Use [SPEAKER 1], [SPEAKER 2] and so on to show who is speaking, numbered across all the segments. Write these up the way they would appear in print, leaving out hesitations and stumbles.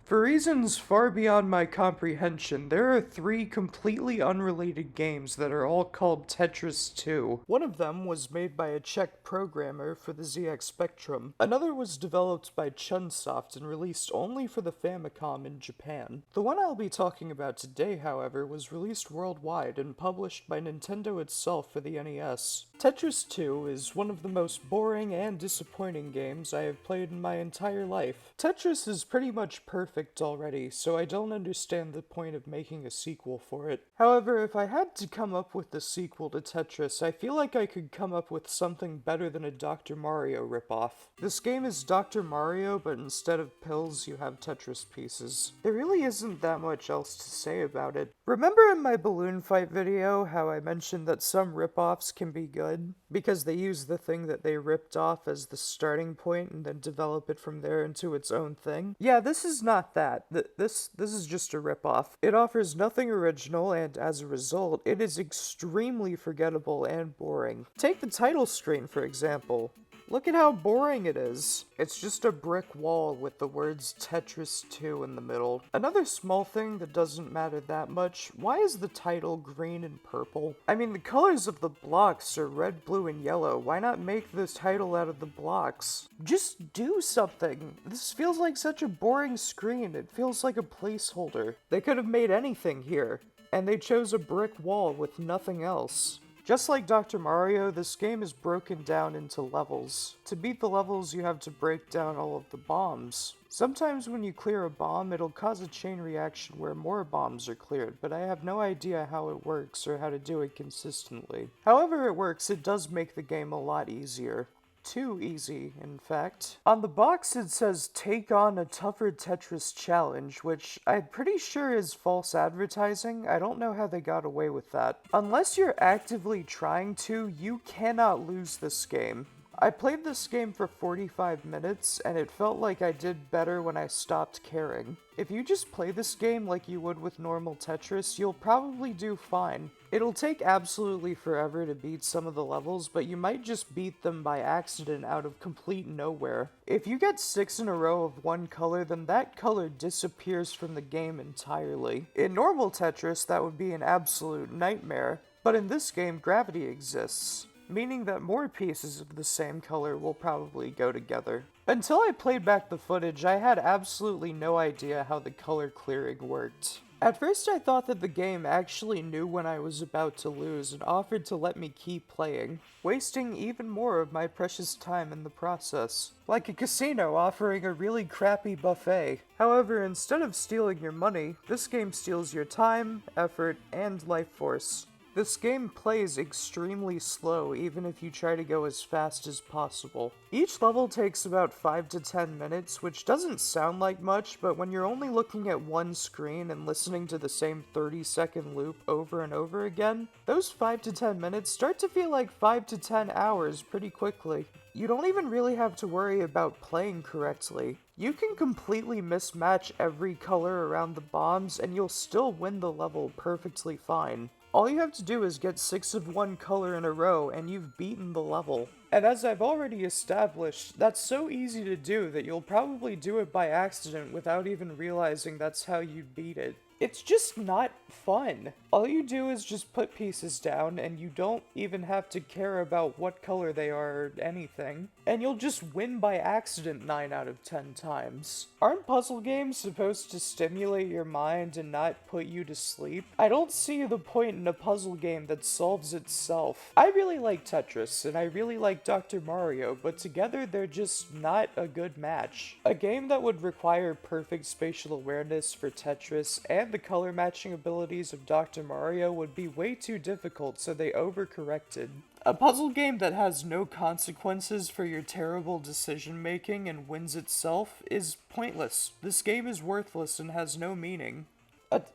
[SPEAKER 1] For reasons far beyond my comprehension, there are three completely unrelated games that are all called Tetris 2. One of them was made by a Czech programmer for the ZX Spectrum. Another was developed by Chunsoft and released only for the Famicom in Japan. The one I'll be talking about today, however, was released worldwide and published by Nintendo itself for the NES. Tetris 2 is one of the most boring and disappointing games I have played in my entire life. Tetris is pretty much perfect already, so I don't understand the point of making a sequel for it. However, if I had to come up with the sequel to Tetris, I feel like I could come up with something better than a Dr. Mario ripoff. This game is Dr. Mario, but instead of pills, you have Tetris pieces. There really isn't that much else to say about it. Remember in my balloon fight video how I mentioned that some ripoffs can be good? Because they use the thing that they ripped off as the starting point and then develop it from there into its own thing? Yeah, this is not that. This is just a ripoff. It offers nothing original, and as a result, it is extremely forgettable and boring. Take the title screen, for example. Look at how boring it is. It's just a brick wall with the words Tetris 2 in the middle. Another small thing that doesn't matter that much, why is the title green and purple? I mean, the colors of the blocks are red, blue, and yellow. Why not make the title out of the blocks? Just do something. This feels like such a boring screen. It feels like a placeholder. They could have made anything here, and they chose a brick wall with nothing else. Just like Dr. Mario, this game is broken down into levels. To beat the levels, you have to break down all of the bombs. Sometimes when you clear a bomb, it'll cause a chain reaction where more bombs are cleared, but I have no idea how it works or how to do it consistently. However it works, it does make the game a lot easier. Too easy, in fact. On the box it says, take on a tougher Tetris challenge, which I'm pretty sure is false advertising. I don't know how they got away with that. Unless you're actively trying to, you cannot lose this game. I played this game for 45 minutes, and it felt like I did better when I stopped caring. If you just play this game like you would with normal Tetris, you'll probably do fine. It'll take absolutely forever to beat some of the levels, but you might just beat them by accident out of complete nowhere. If you get 6 in a row of one color, then that color disappears from the game entirely. In normal Tetris, that would be an absolute nightmare, but in this game, gravity exists, meaning that more pieces of the same color will probably go together. Until I played back the footage, I had absolutely no idea how the color clearing worked. At first I thought that the game actually knew when I was about to lose and offered to let me keep playing, wasting even more of my precious time in the process. Like a casino offering a really crappy buffet. However, instead of stealing your money, this game steals your time, effort, and life force. This game plays extremely slow even if you try to go as fast as possible. Each level takes about 5 to 10 minutes, which doesn't sound like much, but when you're only looking at one screen and listening to the same 30-second loop over and over again, those 5 to 10 minutes start to feel like 5 to 10 hours pretty quickly. You don't even really have to worry about playing correctly. You can completely mismatch every color around the bombs and you'll still win the level perfectly fine. All you have to do is get 6 of one color in a row and you've beaten the level. And as I've already established, that's so easy to do that you'll probably do it by accident without even realizing that's how you beat it. It's just not fun. All you do is just put pieces down and you don't even have to care about what color they are or anything. And you'll just win by accident 9 out of 10 times. Aren't puzzle games supposed to stimulate your mind and not put you to sleep? I don't see the point in a puzzle game that solves itself. I really like Tetris and I really like Dr. Mario, but together they're just not a good match. A game that would require perfect spatial awareness for Tetris and the color matching abilities of Dr. Mario would be way too difficult, so they overcorrected. A puzzle game that has no consequences for your terrible decision making and wins itself is pointless. This game is worthless and has no meaning.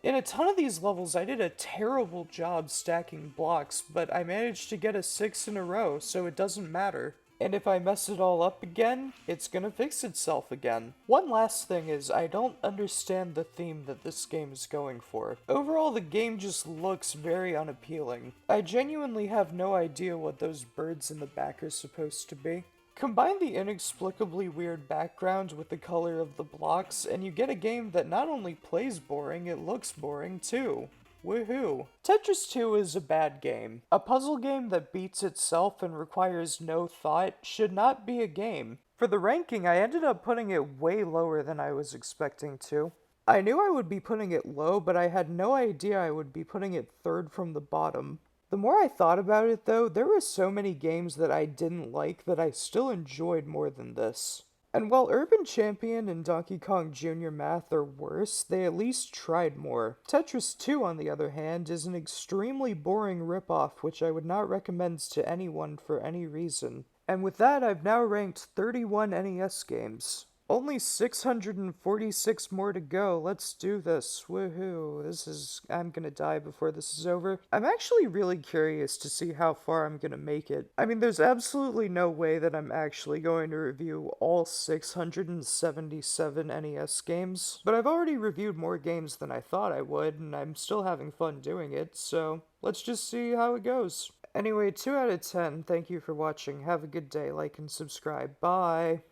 [SPEAKER 1] In a ton of these levels, I did a terrible job stacking blocks, but I managed to get a 6 in a row, so it doesn't matter. And if I mess it all up again, it's gonna fix itself again. One last thing is, I don't understand the theme that this game is going for. Overall, the game just looks very unappealing. I genuinely have no idea what those birds in the back are supposed to be. Combine the inexplicably weird background with the color of the blocks, and you get a game that not only plays boring, it looks boring too. Woohoo. Tetris 2 is a bad game. A puzzle game that beats itself and requires no thought should not be a game. For the ranking, I ended up putting it way lower than I was expecting to. I knew I would be putting it low, but I had no idea I would be putting it third from the bottom. The more I thought about it, though, there were so many games that I didn't like that I still enjoyed more than this. And while Urban Champion and Donkey Kong Jr. Math are worse, they at least tried more. Tetris 2, on the other hand, is an extremely boring ripoff which I would not recommend to anyone for any reason. And with that, I've now ranked 31 NES games. Only 646 more to go. Let's do this. Woohoo. I'm gonna die before this is over. I'm actually really curious to see how far I'm gonna make it. I mean, there's absolutely no way that I'm actually going to review all 677 NES games, but I've already reviewed more games than I thought I would, and I'm still having fun doing it, so let's just see how it goes. Anyway, 2 out of 10. Thank you for watching. Have a good day. Like and subscribe. Bye.